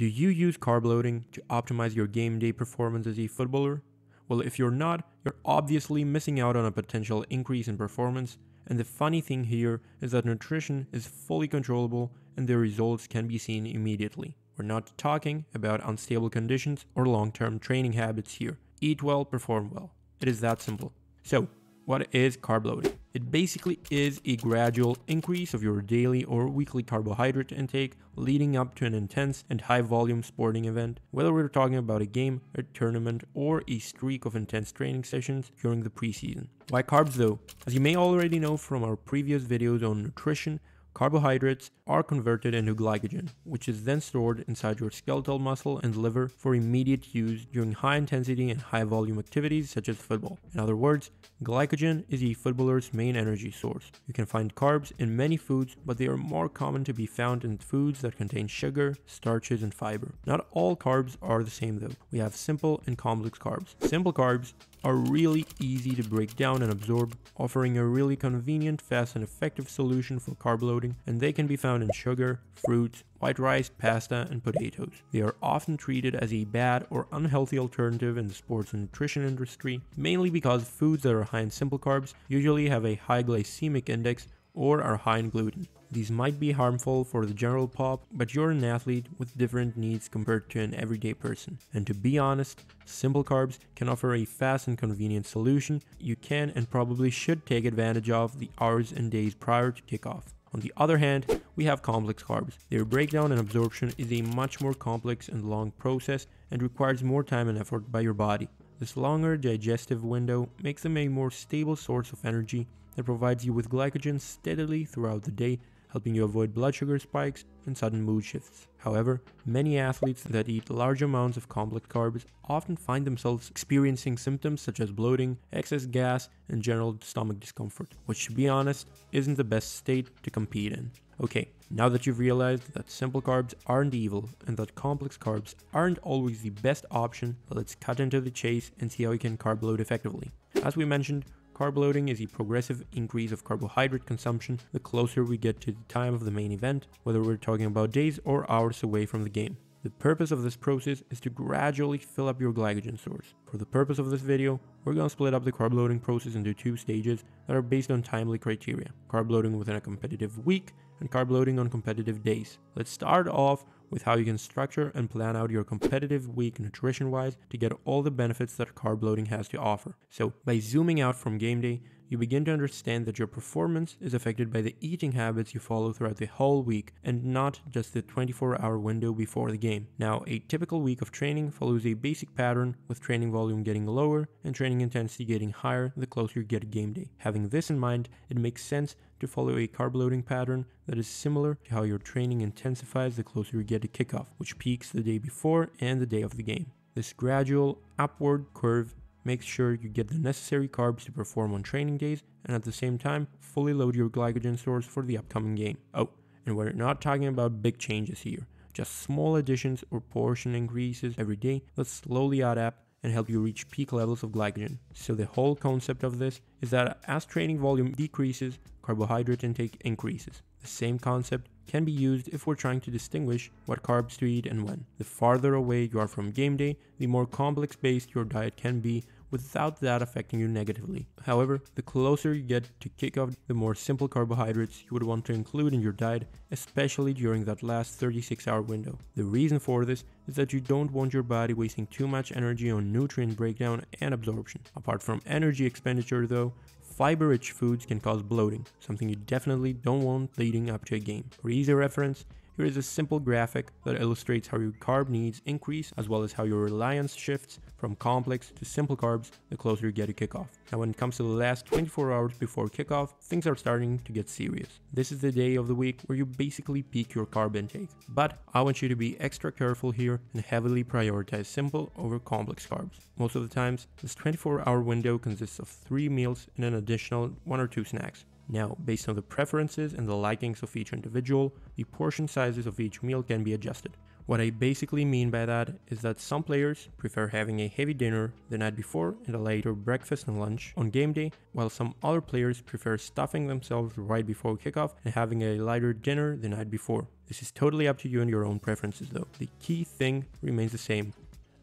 Do you use carb loading to optimize your game day performance as a footballer? Well, if you're not, you're obviously missing out on a potential increase in performance, and the funny thing here is that nutrition is fully controllable and the results can be seen immediately. We're not talking about unstable conditions or long-term training habits here. Eat well, perform well. It is that simple. So, what is carb loading? It basically is a gradual increase of your daily or weekly carbohydrate intake leading up to an intense and high volume sporting event, whether we're talking about a game, a tournament, or a streak of intense training sessions during the preseason. Why carbs though? As you may already know from our previous videos on nutrition, carbohydrates are converted into glycogen, which is then stored inside your skeletal muscle and liver for immediate use during high intensity and high volume activities such as football. In other words, glycogen is a footballer's main energy source. You can find carbs in many foods, but they are more common to be found in foods that contain sugar, starches, and fiber. Not all carbs are the same though. We have simple and complex carbs. Simple carbs are really easy to break down and absorb, offering a really convenient, fast, and effective solution for carb loading, and they can be found in sugar, fruits, white rice, pasta, and potatoes. They are often treated as a bad or unhealthy alternative in the sports and nutrition industry, mainly because foods that are high in simple carbs usually have a high glycemic index or are high in gluten. These might be harmful for the general pop, but you're an athlete with different needs compared to an everyday person. And to be honest, simple carbs can offer a fast and convenient solution you can and probably should take advantage of the hours and days prior to kickoff. On the other hand, we have complex carbs. Their breakdown and absorption is a much more complex and long process and requires more time and effort by your body. This longer digestive window makes them a more stable source of energy that provides you with glycogen steadily throughout the day, helping you avoid blood sugar spikes and sudden mood shifts. However, many athletes that eat large amounts of complex carbs often find themselves experiencing symptoms such as bloating, excess gas, and general stomach discomfort, which, to be honest, isn't the best state to compete in. Okay, now that you've realized that simple carbs aren't evil and that complex carbs aren't always the best option, let's cut into the chase and see how you can carb load effectively. As we mentioned, carb loading is a progressive increase of carbohydrate consumption the closer we get to the time of the main event, whether we're talking about days or hours away from the game. The purpose of this process is to gradually fill up your glycogen source. For the purpose of this video, we're going to split up the carb loading process into two stages that are based on timely criteria: carb loading within a competitive week and carb loading on competitive days. Let's start off with how you can structure and plan out your competitive week nutrition-wise to get all the benefits that carb loading has to offer. So, by zooming out from game day, you begin to understand that your performance is affected by the eating habits you follow throughout the whole week and not just the 24-hour window before the game. Now, a typical week of training follows a basic pattern, with training volume getting lower and training intensity getting higher the closer you get to game day. Having this in mind, it makes sense to follow a carb loading pattern that is similar to how your training intensifies the closer you get to kickoff, which peaks the day before and the day of the game. This gradual upward curve makes sure you get the necessary carbs to perform on training days and at the same time fully load your glycogen stores for the upcoming game. Oh, and we're not talking about big changes here, just small additions or portion increases every day that slowly add up and help you reach peak levels of glycogen. So the whole concept of this is that as training volume decreases, carbohydrate intake increases. The same concept can be used if we're trying to distinguish what carbs to eat and when. The farther away you are from game day, the more complex based your diet can be without that affecting you negatively. However, the closer you get to kickoff, the more simple carbohydrates you would want to include in your diet, especially during that last 36-hour window. The reason for this is that you don't want your body wasting too much energy on nutrient breakdown and absorption. Apart from energy expenditure though, fiber-rich foods can cause bloating, something you definitely don't want leading up to a game. For easy reference, here is a simple graphic that illustrates how your carb needs increase as well as how your reliance shifts from complex to simple carbs the closer you get to kickoff. Now when it comes to the last 24 hours before kickoff, things are starting to get serious. This is the day of the week where you basically peak your carb intake. But I want you to be extra careful here and heavily prioritize simple over complex carbs. Most of the times, this 24-hour window consists of 3 meals and an additional 1 or 2 snacks. Now, based on the preferences and the likings of each individual, the portion sizes of each meal can be adjusted. What I basically mean by that is that some players prefer having a heavy dinner the night before and a later breakfast and lunch on game day, while some other players prefer stuffing themselves right before kickoff and having a lighter dinner the night before. This is totally up to you and your own preferences though. The key thing remains the same: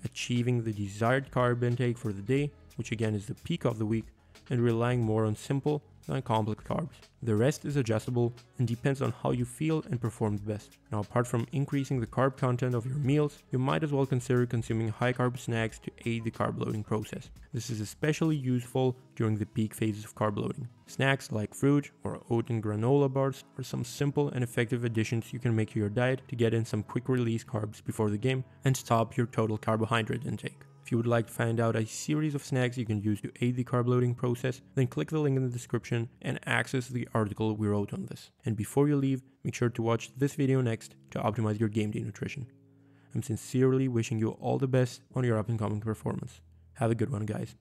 achieving the desired carb intake for the day, which again is the peak of the week, and relying more on simple than complex carbs. The rest is adjustable and depends on how you feel and perform the best. Now, apart from increasing the carb content of your meals, you might as well consider consuming high carb snacks to aid the carb loading process. This is especially useful during the peak phases of carb loading. Snacks like fruit or oat and granola bars are some simple and effective additions you can make to your diet to get in some quick release carbs before the game and stop your total carbohydrate intake. If you would like to find out a series of snacks you can use to aid the carb loading process, then click the link in the description and access the article we wrote on this. And before you leave, make sure to watch this video next to optimize your game day nutrition. I'm sincerely wishing you all the best on your up and coming performance. Have a good one, guys.